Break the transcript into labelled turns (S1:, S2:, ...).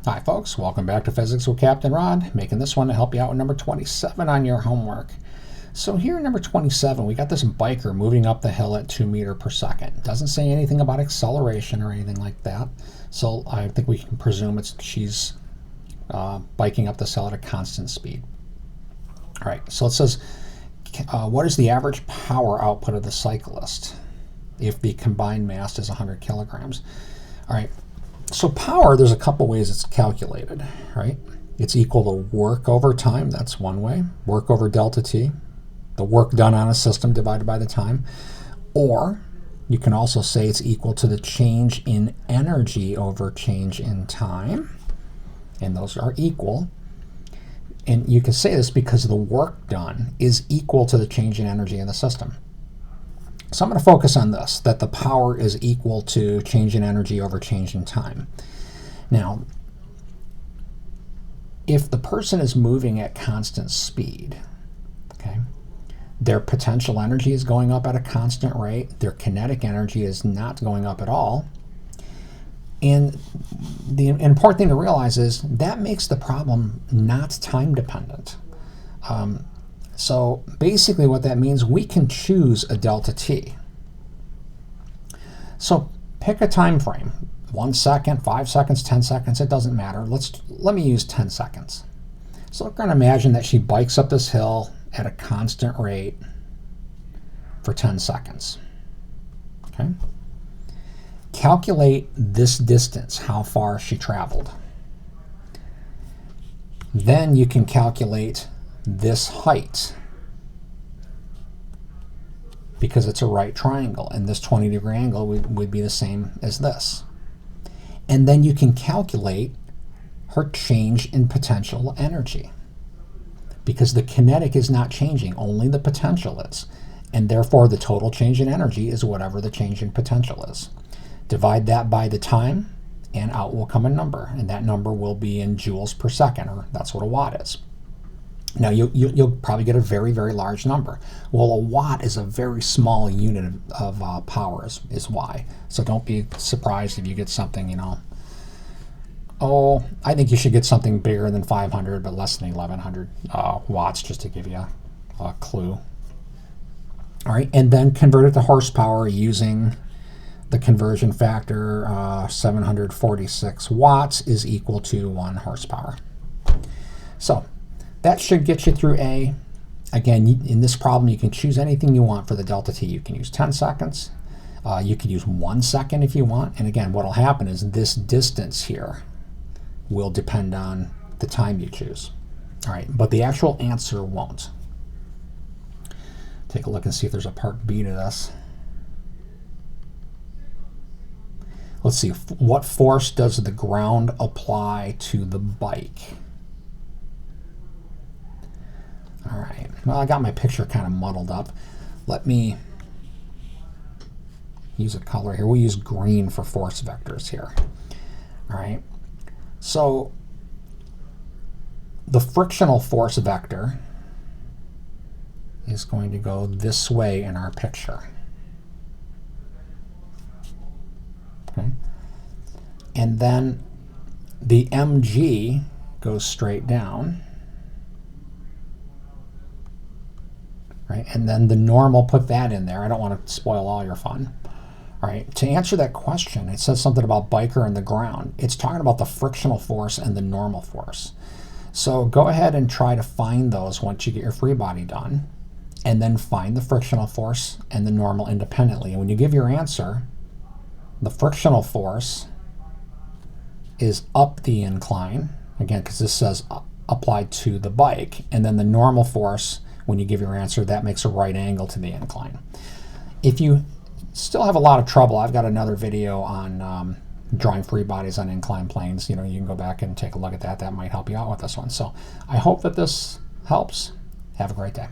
S1: Hi folks, welcome back to Physics with Captain Rod, making this one to help you out with number 27 on your homework. So here in number 27, we got this biker moving up the hill at 2 meters per second. Doesn't say anything about acceleration or anything like that. So I think we can presume she's biking up this hill at a constant speed. All right, so it says, what is the average power output of the cyclist if the combined mass is 100 kilograms? All right. So power, there's a couple ways it's calculated, right? It's equal to work over time, that's one way. Work over delta T, the work done on a system divided by the time. Or you can also say it's equal to the change in energy over change in time. And those are equal. And you can say this because the work done is equal to the change in energy in the system. So I'm going to focus on this, that the power is equal to change in energy over change in time. Now, if the person is moving at constant speed, okay, their potential energy is going up at a constant rate, their kinetic energy is not going up at all. And the important thing to realize is that makes the problem not time dependent. So basically what that means, we can choose a delta T. So pick a time frame, 1 second, 5 seconds, 10 seconds, it doesn't matter. Let me use 10 seconds. So we're going to imagine that she bikes up this hill at a constant rate for 10 seconds. Okay? Calculate this distance, how far she traveled. Then you can calculate this height, because it's a right triangle, and this 20-degree angle would be the same as this. And then you can calculate her change in potential energy, because the kinetic is not changing, only the potential is. And therefore the total change in energy is whatever the change in potential is. Divide that by the time, and out will come a number, and that number will be in joules per second, or that's what a watt is. Now, you'll probably get a very, very large number. Well, a watt is a very small unit of power, is why. So don't be surprised if you get something, oh, I think you should get something bigger than 500, but less than 1100 watts, just to give you a clue. All right, and then convert it to horsepower using the conversion factor. 746 watts is equal to 1 horsepower. So that should get you through A. Again, in this problem, you can choose anything you want for the delta T. You can use 10 seconds. You can use 1 second if you want. And again, what will happen is this distance here will depend on the time you choose. All right, but the actual answer won't. Take a look and see if there's a part B to this. Let's see, what force does the ground apply to the bike? All right, well, I got my picture kind of muddled up. Let me use a color here. We'll use green for force vectors here. All right, so the frictional force vector is going to go this way in our picture. Okay, and then the mg goes straight down. Right? And then the normal, put that in there. I don't want to spoil all your fun. All right, to answer that question, it says something about biker and the ground. It's talking about the frictional force and the normal force. So go ahead and try to find those once you get your free body done, and then find the frictional force and the normal independently. And when you give your answer, the frictional force is up the incline, again, because this says applied to the bike, and then the normal force, when you give your answer, that makes a right angle to the incline. If you still have a lot of trouble, I've got another video on drawing free bodies on inclined planes. You can go back and take a look at that. That might help you out with this one. So I hope that this helps. Have a great day.